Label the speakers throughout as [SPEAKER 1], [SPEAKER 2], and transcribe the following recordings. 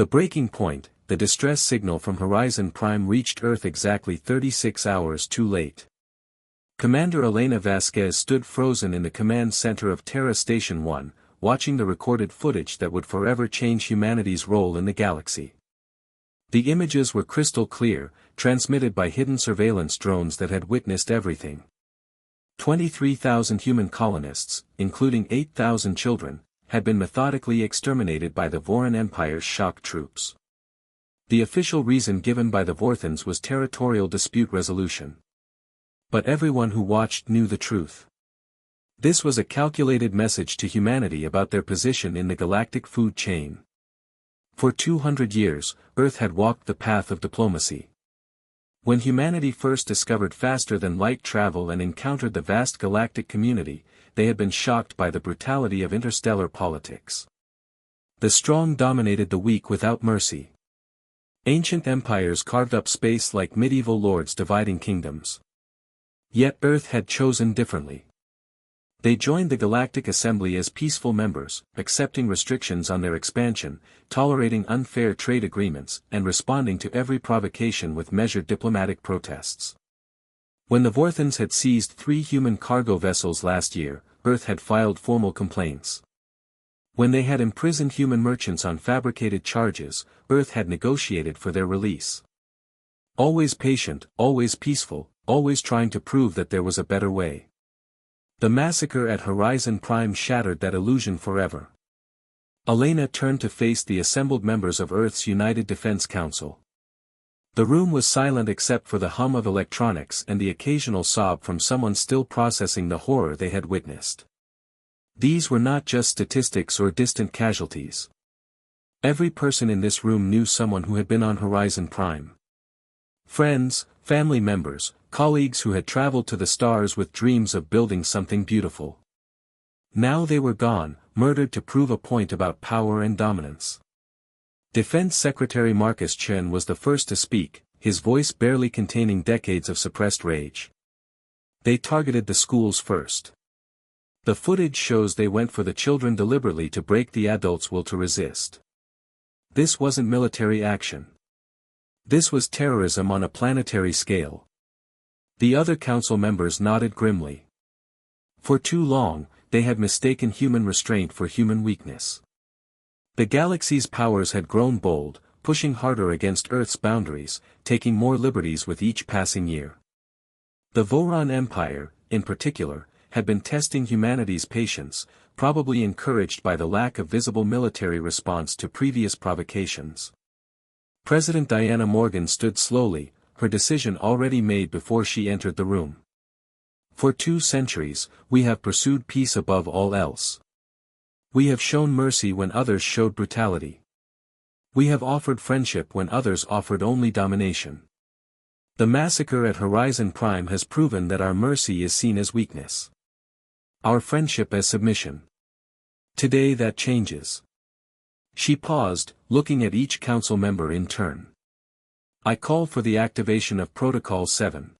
[SPEAKER 1] The breaking point, the distress signal from Horizon Prime reached Earth exactly 36 hours too late. Commander Elena Vasquez stood frozen in the command center of Terra Station 1, watching the recorded footage that would forever change humanity's role in the galaxy. The images were crystal clear, transmitted by hidden surveillance drones that had witnessed everything. 23,000 human colonists, including 8,000 children, had been methodically exterminated by the Voran Empire's shock troops. The official reason given by the Vorthans was territorial dispute resolution. But everyone who watched knew the truth. This was a calculated message to humanity about their position in the galactic food chain. For 200 years, Earth had walked the path of diplomacy. When humanity first discovered faster-than-light travel and encountered the vast galactic community, they had been shocked by the brutality of interstellar politics. The strong dominated the weak without mercy. Ancient empires carved up space like medieval lords dividing kingdoms. Yet Earth had chosen differently. They joined the Galactic Assembly as peaceful members, accepting restrictions on their expansion, tolerating unfair trade agreements, and responding to every provocation with measured diplomatic protests. When the Vorthans had seized 3 human cargo vessels last year, Earth had filed formal complaints. When they had imprisoned human merchants on fabricated charges, Earth had negotiated for their release. Always patient, always peaceful, always trying to prove that there was a better way. The massacre at Horizon Prime shattered that illusion forever. Elena turned to face the assembled members of Earth's United Defense Council. The room was silent except for the hum of electronics and the occasional sob from someone still processing the horror they had witnessed. These were not just statistics or distant casualties. Every person in this room knew someone who had been on Horizon Prime. Friends, family members, colleagues who had traveled to the stars with dreams of building something beautiful. Now they were gone, murdered to prove a point about power and dominance. Defense Secretary Marcus Chen was the first to speak, his voice barely containing decades of suppressed rage. They targeted the schools first. The footage shows they went for the children deliberately to break the adults' will to resist. This wasn't military action. This was terrorism on a planetary scale. The other council members nodded grimly. For too long, they had mistaken human restraint for human weakness. The galaxy's powers had grown bold, pushing harder against Earth's boundaries, taking more liberties with each passing year. The Voran Empire, in particular, had been testing humanity's patience, probably encouraged by the lack of visible military response to previous provocations. President Diana Morgan stood slowly, her decision already made before she entered the room. For 2 centuries, we have pursued peace above all else. We have shown mercy when others showed brutality. We have offered friendship when others offered only domination. The massacre at Horizon Prime has proven that our mercy is seen as weakness. Our friendship as submission. Today that changes. She paused, looking at each council member in turn. I call for the activation of Protocol 7.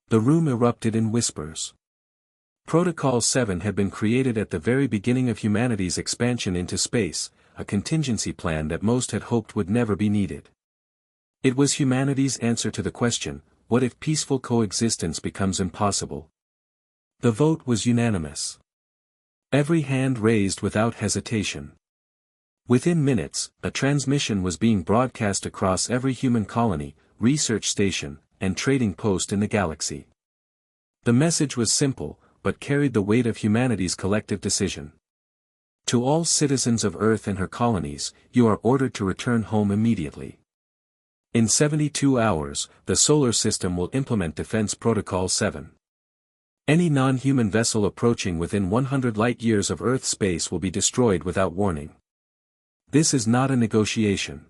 [SPEAKER 1] The room erupted in whispers. Protocol 7 had been created at the very beginning of humanity's expansion into space, a contingency plan that most had hoped would never be needed. It was humanity's answer to the question, what if peaceful coexistence becomes impossible? The vote was unanimous. Every hand raised without hesitation. Within minutes, a transmission was being broadcast across every human colony, research station, and trading post in the galaxy. The message was simple, but carried the weight of humanity's collective decision. To all citizens of Earth and her colonies, you are ordered to return home immediately. In 72 hours, the solar system will implement Defense Protocol 7. Any non-human vessel approaching within 100 light-years of Earth space will be destroyed without warning. This is not a negotiation.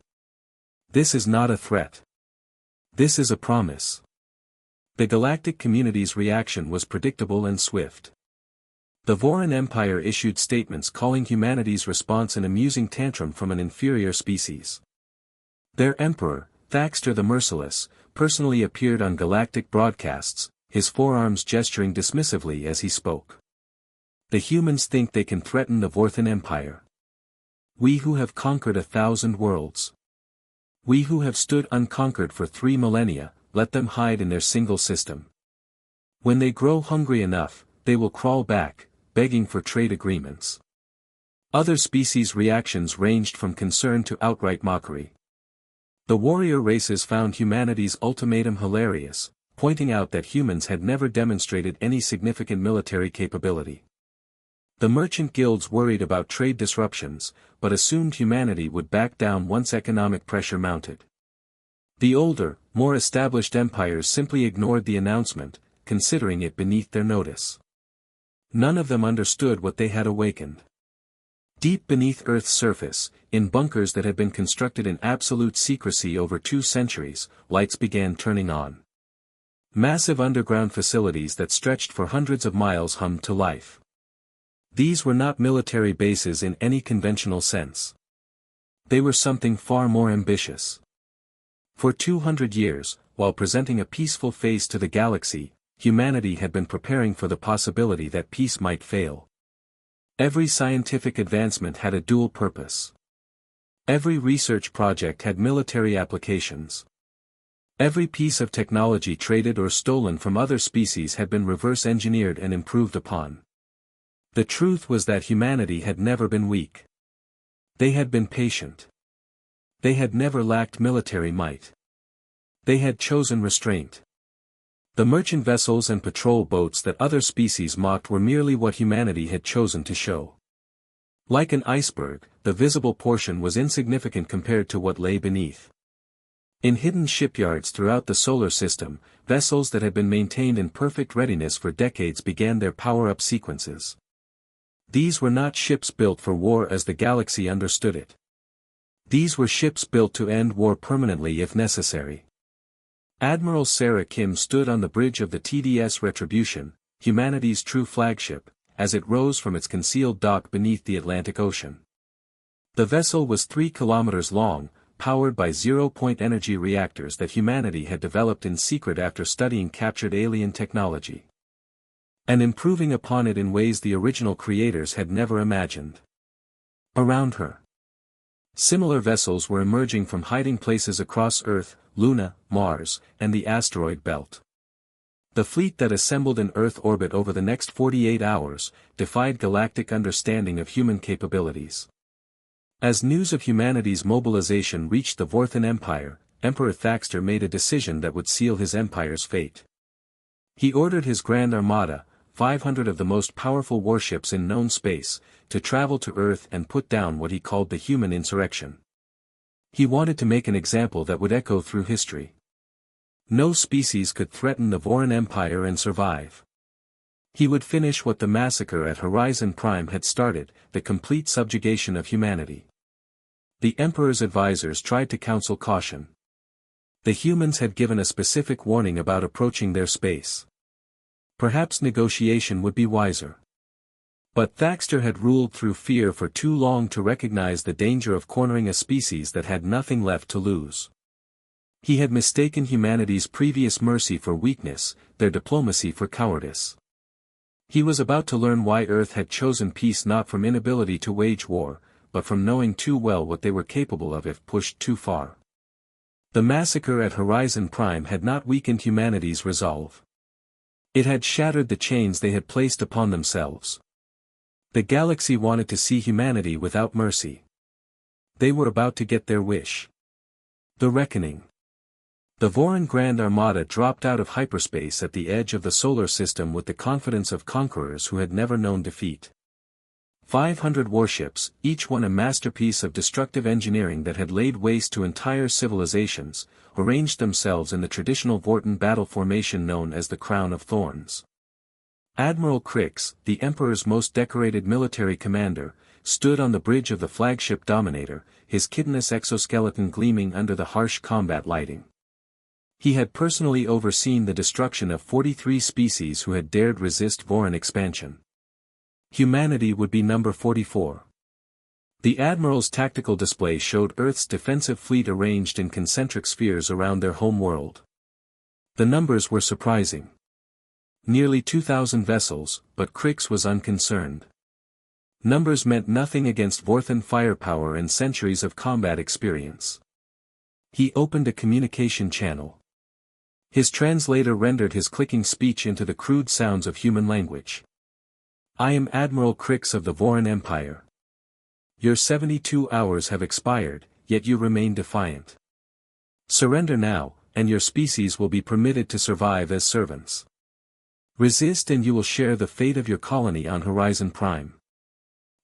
[SPEAKER 1] This is not a threat. This is a promise. The galactic community's reaction was predictable and swift. The Voran Empire issued statements calling humanity's response an amusing tantrum from an inferior species. Their emperor, Thaxter the Merciless, personally appeared on galactic broadcasts, his forearms gesturing dismissively as he spoke. The humans think they can threaten the Vorthan Empire. We who have conquered 1,000 worlds. We who have stood unconquered for 3 millennia, let them hide in their single system. When they grow hungry enough, they will crawl back, begging for trade agreements. Other species' reactions ranged from concern to outright mockery. The warrior races found humanity's ultimatum hilarious, pointing out that humans had never demonstrated any significant military capability. The merchant guilds worried about trade disruptions, but assumed humanity would back down once economic pressure mounted. The older, more established empires simply ignored the announcement, considering it beneath their notice. None of them understood what they had awakened. Deep beneath Earth's surface, in bunkers that had been constructed in absolute secrecy over 2 centuries, lights began turning on. Massive underground facilities that stretched for hundreds of miles hummed to life. These were not military bases in any conventional sense. They were something far more ambitious. For 200 years, while presenting a peaceful face to the galaxy, humanity had been preparing for the possibility that peace might fail. Every scientific advancement had a dual purpose. Every research project had military applications. Every piece of technology traded or stolen from other species had been reverse engineered and improved upon. The truth was that humanity had never been weak. They had been patient. They had never lacked military might. They had chosen restraint. The merchant vessels and patrol boats that other species mocked were merely what humanity had chosen to show. Like an iceberg, the visible portion was insignificant compared to what lay beneath. In hidden shipyards throughout the solar system, vessels that had been maintained in perfect readiness for decades began their power-up sequences. These were not ships built for war as the galaxy understood it. These were ships built to end war permanently if necessary. Admiral Sarah Kim stood on the bridge of the TDS Retribution, humanity's true flagship, as it rose from its concealed dock beneath the Atlantic Ocean. The vessel was 3 kilometers long, powered by zero-point energy reactors that humanity had developed in secret after studying captured alien technology. And improving upon it in ways the original creators had never imagined. Around her, similar vessels were emerging from hiding places across Earth, Luna, Mars, and the asteroid belt. The fleet that assembled in Earth orbit over the next 48 hours, defied galactic understanding of human capabilities. As news of humanity's mobilization reached the Vorthan Empire, Emperor Thaxter made a decision that would seal his empire's fate. He ordered his Grand Armada, 500 of the most powerful warships in known space, to travel to Earth and put down what he called the human insurrection. He wanted to make an example that would echo through history. No species could threaten the Voran Empire and survive. He would finish what the massacre at Horizon Prime had started, the complete subjugation of humanity. The Emperor's advisors tried to counsel caution. The humans had given a specific warning about approaching their space. Perhaps negotiation would be wiser. But Thaxter had ruled through fear for too long to recognize the danger of cornering a species that had nothing left to lose. He had mistaken humanity's previous mercy for weakness, their diplomacy for cowardice. He was about to learn why Earth had chosen peace not from inability to wage war, but from knowing too well what they were capable of if pushed too far. The massacre at Horizon Prime had not weakened humanity's resolve. It had shattered the chains they had placed upon themselves. The galaxy wanted to see humanity without mercy. They were about to get their wish. The reckoning. The Voran Grand Armada dropped out of hyperspace at the edge of the solar system with the confidence of conquerors who had never known defeat. 500 warships, each one a masterpiece of destructive engineering that had laid waste to entire civilizations, arranged themselves in the traditional Vortan battle formation known as the Crown of Thorns. Admiral Crix, the Emperor's most decorated military commander, stood on the bridge of the flagship Dominator, his chitinous exoskeleton gleaming under the harsh combat lighting. He had personally overseen the destruction of 43 species who had dared resist Voran expansion. Humanity would be number 44. The Admiral's tactical display showed Earth's defensive fleet arranged in concentric spheres around their home world. The numbers were surprising. Nearly 2,000 vessels, but Crix was unconcerned. Numbers meant nothing against Vorthan firepower and centuries of combat experience. He opened a communication channel. His translator rendered his clicking speech into the crude sounds of human language. I am Admiral Krix of the Voran Empire. Your 72 hours have expired, yet you remain defiant. Surrender now, and your species will be permitted to survive as servants. Resist and you will share the fate of your colony on Horizon Prime.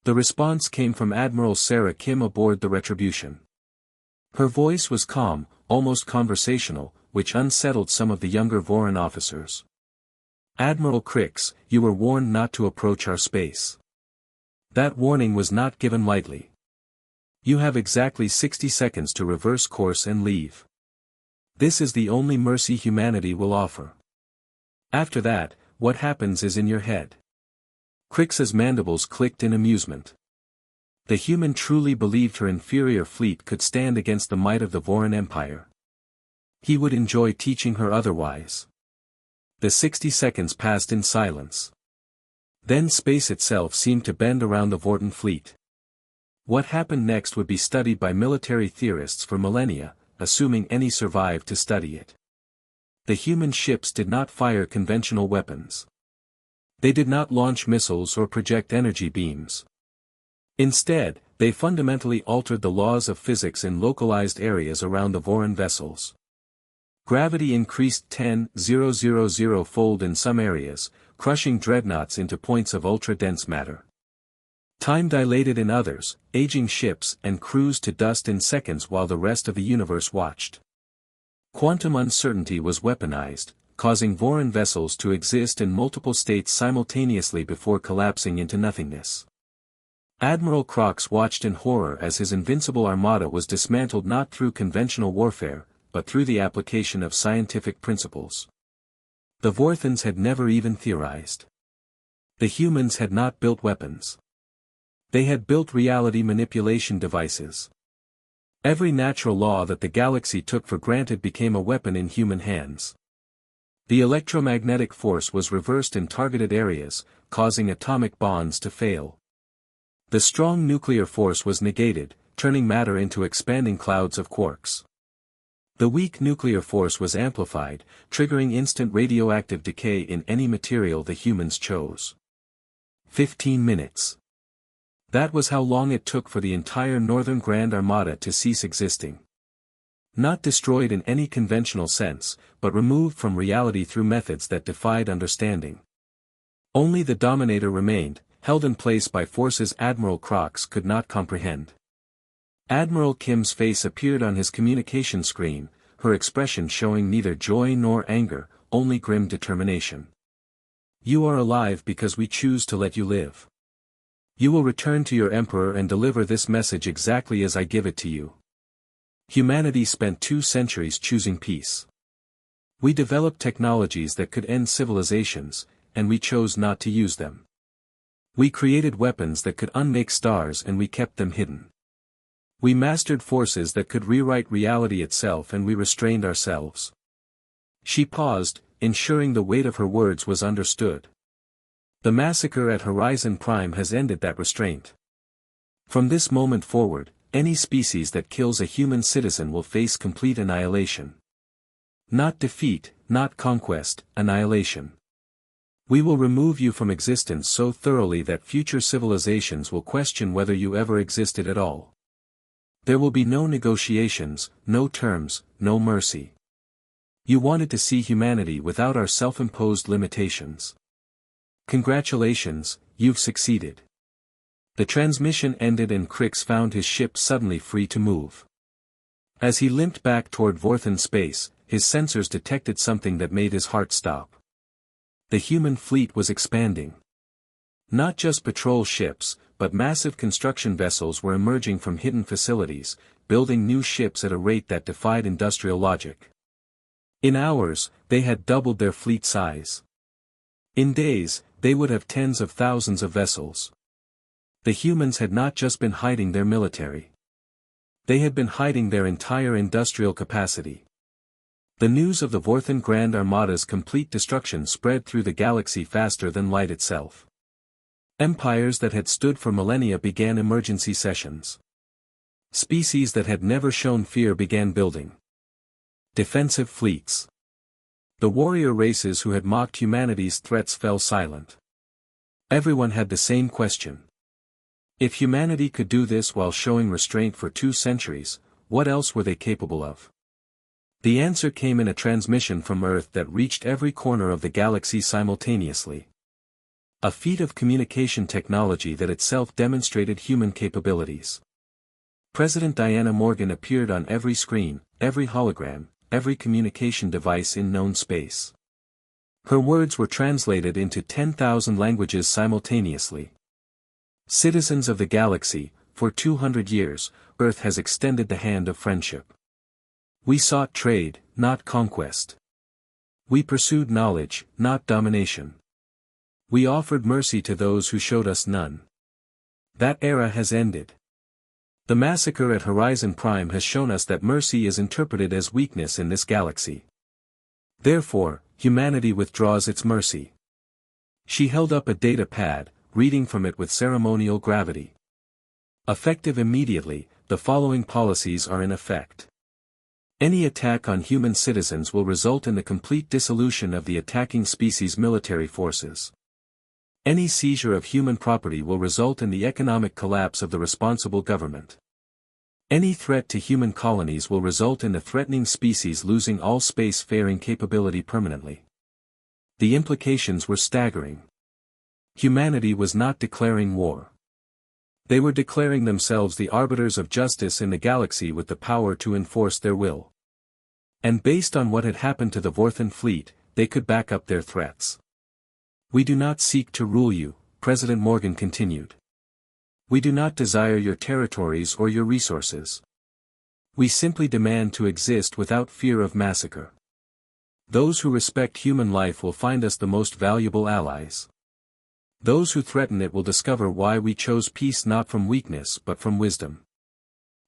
[SPEAKER 1] The response came from Admiral Sarah Kim aboard the Retribution. Her voice was calm, almost conversational, which unsettled some of the younger Voran officers. Admiral Krix, you were warned not to approach our space. That warning was not given lightly. You have exactly 60 seconds to reverse course and leave. This is the only mercy humanity will offer. After that, what happens is in your head. Krix's mandibles clicked in amusement. The human truly believed her inferior fleet could stand against the might of the Voran Empire. He would enjoy teaching her otherwise. The 60 seconds passed in silence. Then space itself seemed to bend around the Vortan fleet. What happened next would be studied by military theorists for millennia, assuming any survived to study it. The human ships did not fire conventional weapons. They did not launch missiles or project energy beams. Instead, they fundamentally altered the laws of physics in localized areas around the Voran vessels. Gravity increased 10,000-fold in some areas, crushing dreadnoughts into points of ultra-dense matter. Time dilated in others, aging ships and crews to dust in seconds while the rest of the universe watched. Quantum uncertainty was weaponized, causing Voran vessels to exist in multiple states simultaneously before collapsing into nothingness. Admiral Krix watched in horror as his invincible armada was dismantled not through conventional warfare, but through the application of scientific principles. The Vorthans had never even theorized. The humans had not built weapons. They had built reality manipulation devices. Every natural law that the galaxy took for granted became a weapon in human hands. The electromagnetic force was reversed in targeted areas, causing atomic bonds to fail. The strong nuclear force was negated, turning matter into expanding clouds of quarks. The weak nuclear force was amplified, triggering instant radioactive decay in any material the humans chose. 15 minutes. That was how long it took for the entire Northern Grand Armada to cease existing. Not destroyed in any conventional sense, but removed from reality through methods that defied understanding. Only the Dominator remained, held in place by forces Admiral Krix could not comprehend. Admiral Kim's face appeared on his communication screen, her expression showing neither joy nor anger, only grim determination. You are alive because we choose to let you live. You will return to your Emperor and deliver this message exactly as I give it to you. Humanity spent 2 centuries choosing peace. We developed technologies that could end civilizations, and we chose not to use them. We created weapons that could unmake stars and we kept them hidden. We mastered forces that could rewrite reality itself and we restrained ourselves. She paused, ensuring the weight of her words was understood. The massacre at Horizon Prime has ended that restraint. From this moment forward, any species that kills a human citizen will face complete annihilation. Not defeat, not conquest, annihilation. We will remove you from existence so thoroughly that future civilizations will question whether you ever existed at all. There will be no negotiations, no terms, no mercy. You wanted to see humanity without our self-imposed limitations. Congratulations, you've succeeded. The transmission ended and Krix found his ship suddenly free to move. As he limped back toward Vorthan space, his sensors detected something that made his heart stop. The human fleet was expanding. Not just patrol ships, but massive construction vessels were emerging from hidden facilities, building new ships at a rate that defied industrial logic. In hours, they had doubled their fleet size. In days, they would have tens of thousands of vessels. The humans had not just been hiding their military. They had been hiding their entire industrial capacity. The news of the Vorthan Grand Armada's complete destruction spread through the galaxy faster than light itself. Empires that had stood for millennia began emergency sessions. Species that had never shown fear began building defensive fleets. The warrior races who had mocked humanity's threats fell silent. Everyone had the same question. If humanity could do this while showing restraint for 2 centuries, what else were they capable of? The answer came in a transmission from Earth that reached every corner of the galaxy simultaneously. A feat of communication technology that itself demonstrated human capabilities. President Diana Morgan appeared on every screen, every hologram, every communication device in known space. Her words were translated into 10,000 languages simultaneously. Citizens of the galaxy, for 200 years, Earth has extended the hand of friendship. We sought trade, not conquest. We pursued knowledge, not domination. We offered mercy to those who showed us none. That era has ended. The massacre at Horizon Prime has shown us that mercy is interpreted as weakness in this galaxy. Therefore, humanity withdraws its mercy. She held up a data pad, reading from it with ceremonial gravity. Effective immediately, the following policies are in effect. Any attack on human citizens will result in the complete dissolution of the attacking species' military forces. Any seizure of human property will result in the economic collapse of the responsible government. Any threat to human colonies will result in the threatening species losing all space-faring capability permanently. The implications were staggering. Humanity was not declaring war. They were declaring themselves the arbiters of justice in the galaxy with the power to enforce their will. And based on what had happened to the Vorthan fleet, they could back up their threats. We do not seek to rule you, President Morgan continued. We do not desire your territories or your resources. We simply demand to exist without fear of massacre. Those who respect human life will find us the most valuable allies. Those who threaten it will discover why we chose peace not from weakness but from wisdom.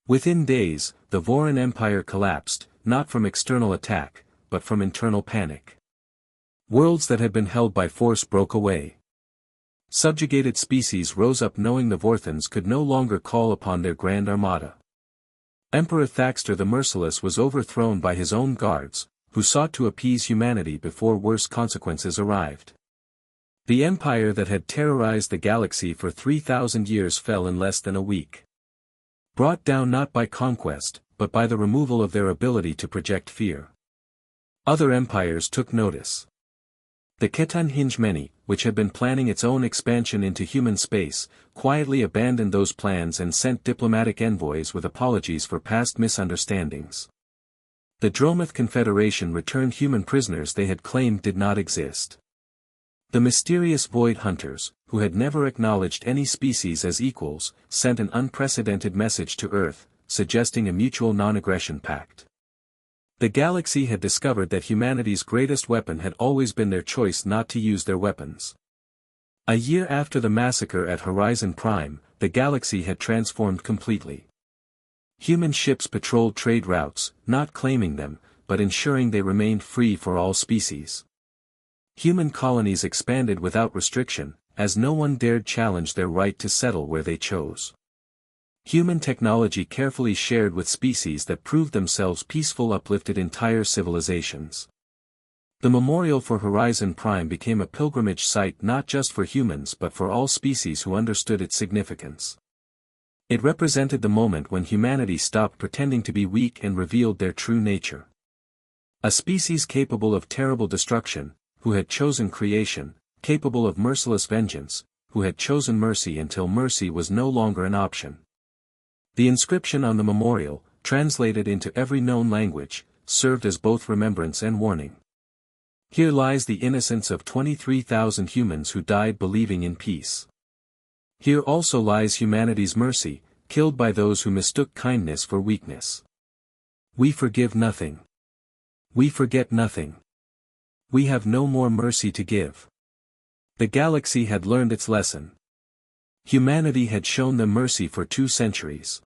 [SPEAKER 1] Within days, the Voran Empire collapsed, not from external attack, but from internal panic. Worlds that had been held by force broke away. Subjugated species rose up knowing the Vorthans could no longer call upon their grand armada. Emperor Thaxter the Merciless was overthrown by his own guards, who sought to appease humanity before worse consequences arrived. The empire that had terrorized the galaxy for 3,000 years fell in less than a week. Brought down not by conquest, but by the removal of their ability to project fear. Other empires took notice. The Ketan Hingemeni, which had been planning its own expansion into human space, quietly abandoned those plans and sent diplomatic envoys with apologies for past misunderstandings. The Dromoth Confederation returned human prisoners they had claimed did not exist. The mysterious Void Hunters, who had never acknowledged any species as equals, sent an unprecedented message to Earth, suggesting a mutual non-aggression pact. The galaxy had discovered that humanity's greatest weapon had always been their choice not to use their weapons. A year after the massacre at Horizon Prime, the galaxy had transformed completely. Human ships patrolled trade routes, not claiming them, but ensuring they remained free for all species. Human colonies expanded without restriction, as no one dared challenge their right to settle where they chose. Human technology carefully shared with species that proved themselves peaceful uplifted entire civilizations. The memorial for Horizon Prime became a pilgrimage site not just for humans but for all species who understood its significance. It represented the moment when humanity stopped pretending to be weak and revealed their true nature. A species capable of terrible destruction, who had chosen creation, capable of merciless vengeance, who had chosen mercy until mercy was no longer an option. The inscription on the memorial, translated into every known language, served as both remembrance and warning. Here lies the innocence of 23,000 humans who died believing in peace. Here also lies humanity's mercy, killed by those who mistook kindness for weakness. We forgive nothing. We forget nothing. We have no more mercy to give. The galaxy had learned its lesson. Humanity had shown them mercy for 2 centuries.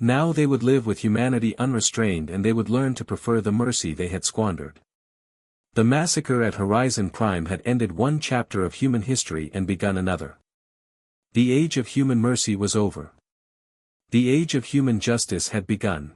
[SPEAKER 1] Now they would live with humanity unrestrained and they would learn to prefer the mercy they had squandered. The massacre at Horizon Prime had ended one chapter of human history and begun another. The age of human mercy was over. The age of human justice had begun.